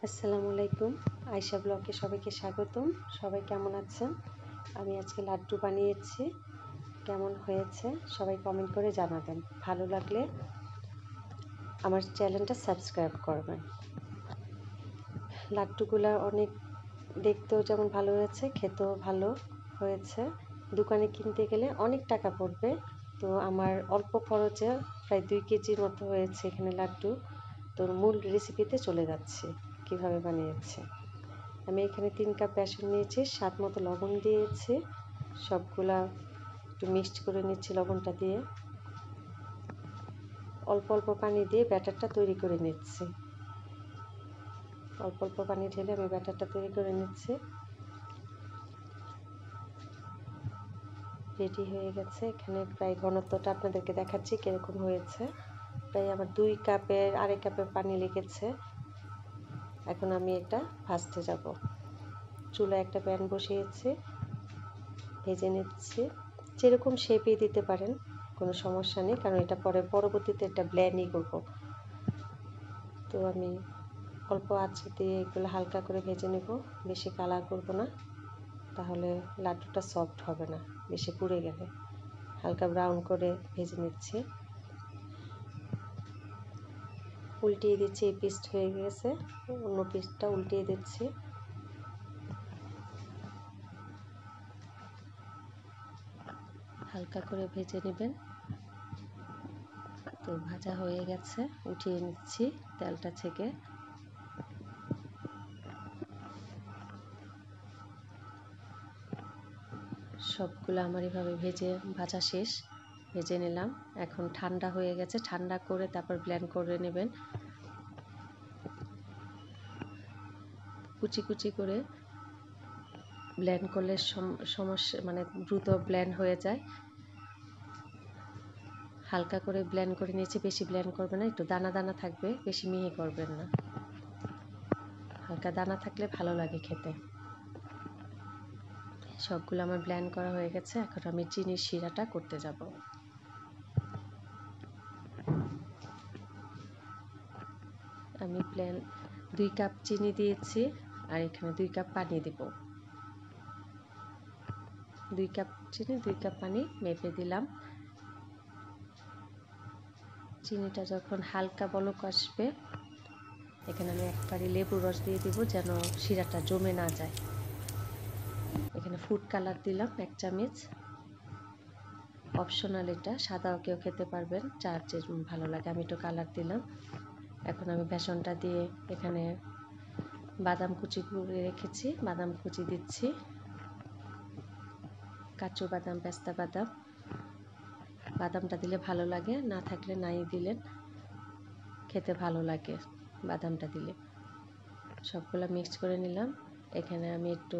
আসসালামু আলাইকুম। আয়শা ব্লগে সবাইকে স্বাগতম। সবাই কেমন আছেন? আমি আজকে লাড্ডু বানিয়েছি। কেমন হয়েছে সবাই কমেন্ট করে জানাবেন। ভালো লাগলে আমার চ্যানেলটা সাবস্ক্রাইব করবেন। লাড্ডুগুলো অনেক দেখতেও যেমন ভালো হয়েছে, খেতেও ভালো হয়েছে। দোকানে কিনতে গেলে অনেক টাকা পড়বে, তো আমার অল্প খরচে প্রায় 2 কেজির মতো হয়েছে এখানে লাড্ডু। তো মূল রেসিপিতে চলে যাচ্ছে কিভাবে বানিয়েছি। আমি এখানে 3 কাপ বেসন নিয়েছি, স্বাদ মতো লবণ দিয়েছি, সবগুলা একটু মিক্সড করে নিচ্ছি লবণটা দিয়ে। অল্প অল্প পানি দিয়ে ব্যাটারটা তৈরি করে নিচ্ছি। অল্প অল্প পানি ঢেলে আমি ব্যাটারটা তৈরি করে নিচ্ছি। রেডি হয়ে গেছে। এখানে প্রায় ঘনত্বটা আপনাদেরকে দেখাচ্ছি কীরকম হয়েছে। প্রায় আমার 2 কাপের আড়াই কাপের পানি লেগেছে। এখন আমি এটা ভাজতে যাব। চুলায় একটা প্যান বসিয়েছি, ভেজে নিচ্ছি। যেরকম শেপই দিতে পারেন, কোনো সমস্যা নেই, কারণ এটা পরবর্তীতে এটা ব্লেন্ডই করব। তো আমি অল্প আঁচে দিয়ে এগুলো হালকা করে ভেজে নেব, বেশি কালার করব না, তাহলে লাড্ডুটা সফট হবে না বেশি পুড়ে গেলে। হালকা ব্রাউন করে ভেজে নিচ্ছি। উল্টিয়ে দিচ্ছি, এই পিসটা হয়ে গেছে, অন্য পিসটা উল্টিয়ে দিচ্ছি। হালকা করে ভেজে নেবেন। তো ভাজা হয়ে গেছে, উঠিয়ে নিচ্ছি তেলটা থেকে। সবগুলো আমার এভাবে ভাজা শেষ, ভেজে নিলাম। এখন ঠান্ডা হয়ে গেছে, ঠান্ডা করে তারপর ব্লেন্ড করে নেবেন। কুচি কুচি করে ব্লেন্ড করলে সমস্যা দ্রুত ব্লেন্ড হয়ে যায়। হালকা করে ব্লেন্ড করে নিয়েছি, বেশি ব্লেন্ড করবেন না, একটু দানা দানা থাকবে, বেশি মিহি করবেন না। হালকা দানা থাকলে ভালো লাগে খেতে। সবগুলো আমার ব্লেন্ড করা হয়ে গেছে। এখন আমি চিনির শিরাটা করতে যাব। আমি 2 কাপ চিনি দিয়েছি, আর এখানে 2 কাপ পানি দেব। 2 কাপ চিনি 2 কাপ পানি মেপে দিলাম। চিনিটা যখন হালকা বলক আসবে, এখানে আমি একবারে লেবুর রস দিয়ে দিব, যেন শিরাটা জমে না যায়। এখানে ফুড কালার দিলাম 1 চামচ, অপশনাল, এটা সাদাও কেউ খেতে পারবেন, যার যে ভালো লাগে। আমি একটু কালার দিলাম। এখন আমি বেসনটা দিয়ে এখানে বাদাম কুচি করে রেখেছি, বাদাম কুচি দিচ্ছি। কাজু বাদাম, পেস্তা বাদাম, বাদামটা দিলে ভালো লাগে, না থাকলে নাই দিলেন, খেতে ভালো লাগে বাদামটা দিলে। সবগুলো মিক্স করে নিলাম। এখানে আমি একটু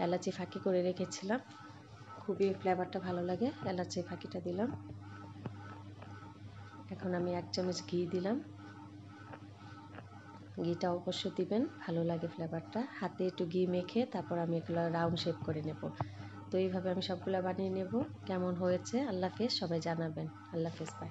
এলাচি ফাঁকি করে রেখেছিলাম, খুবই ফ্লেভারটা ভালো লাগে, এলাচি ফাঁকিটা দিলাম। এখন আমি 1 চামচ ঘি দিলাম। ঘিটা অবশ্যই দিবেন, ভালো লাগে ফ্লেভারটা। হাতে একটু ঘি মেখে তারপর আমি এগুলো রাউন্ড শেপ করে নেব। তো এইভাবে আমি সবগুলো বানিয়ে নেব। কেমন হয়েছে আল্লাহ হাফেজ, সবাই জানাবেন। আল্লাহ হাফেজ, বাই।